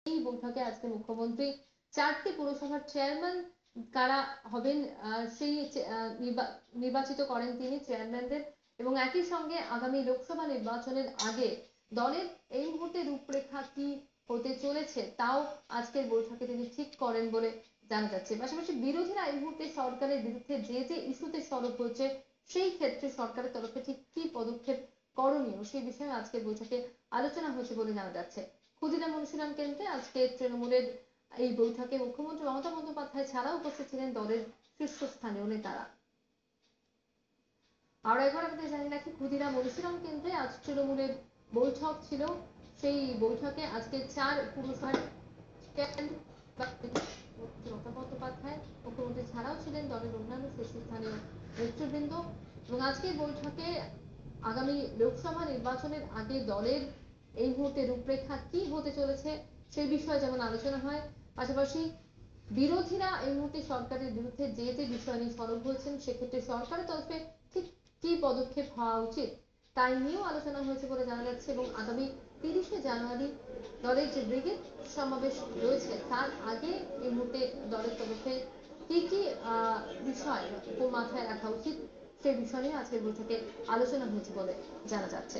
এই বৈঠকে আজকে মুখ্যমন্ত্রী 4টি পুরসভার চেয়ারম্যান কারা হবেন সেই নির্বাচিত করেন তিনি চেয়ারম্যানদের, এবং একই সঙ্গে আগামী লোকসভা নির্বাচনের আগে দলের এই মুহূর্তে রূপরেখা কি হতে চলেছে তাও আজকের বৈঠকে তিনি ঠিক করেন বলে জানা যাচ্ছে। পাশাপাশি বিরোধীরা এই মুহূর্তে সরকারের বিরুদ্ধে যে ইস্যুতে সরব হয়েছে সেই ক্ষেত্রে সরকারের তরফে ঠিক কি পদক্ষেপ করণীয় সেই বিষয়ে আজকের বৈঠকে আলোচনা হয়েছে বলে জানা যাচ্ছে। ক্ষুদিরাম অনুশীলন কেন্দ্রে আজকে তৃণমূলের এই বৈঠকে মুখ্যমন্ত্রী মমতা বন্দ্যোপাধ্যায় ছাড়াও উপস্থিত ছিলেন দলের শীর্ষস্থানীয় নেতারা। আর একবার আপনাদের জানিয়ে রাখি, ক্ষুদিরাম অনুশীলন কেন্দ্রে আজ তৃণমূলের বৈঠক ছিল। সেই বৈঠকে আজকে 4 পুরসভার মমতা বন্দ্যোপাধ্যায় মুখ্যমন্ত্রী ছাড়াও ছিলেন দলের অন্যান্য শীর্ষস্থানীয় নেতৃবৃন্দ, এবং আজকের বৈঠকে আগামী লোকসভা নির্বাচনের আগে দলের এই মুহূর্তে রূপরেখা কি হতে চলেছে সেই বিষয়ে যেমন আলোচনা হয়, পাশাপাশি বিরোধীরা এই মুহূর্তে সরকারের বিরুদ্ধে যে বিষয় নিয়ে সরব হয়েছেন সেক্ষেত্রে সরকারের তরফে ঠিক কি পদক্ষেপ হওয়া উচিত তাই নিয়েও আলোচনা হয়েছে বলে জানা যাচ্ছে। এবং আগামী 30শে জানুয়ারি দলের যে ব্রিগেড সমাবেশ রয়েছে তার আগে এই মুহূর্তে দলের তরফে কি কি বিষয় মাথায় রাখা উচিত সেই বিষয় নিয়ে আজকের বৈঠকে আলোচনা হয়েছে বলে জানা যাচ্ছে।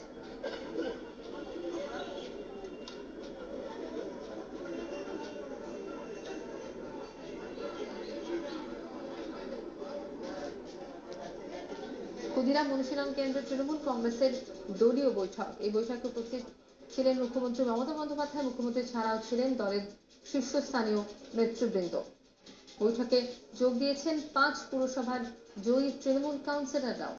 ক্ষুদিরাম অনুশীলন কেন্দ্রে তৃণমূল কংগ্রেসের দলীয় বৈঠক, এই বৈঠকে উপস্থিত ছিলেন মুখ্যমন্ত্রী মমতা বন্দ্যোপাধ্যায়, মুখ্যমন্ত্রী ছাড়াও ছিলেন দলের শীর্ষস্থানীয় নেতৃবৃন্দ। বৈঠকে যোগ দিয়েছেন 5 পুরসভার জয়ী তৃণমূল কাউন্সিলররাও।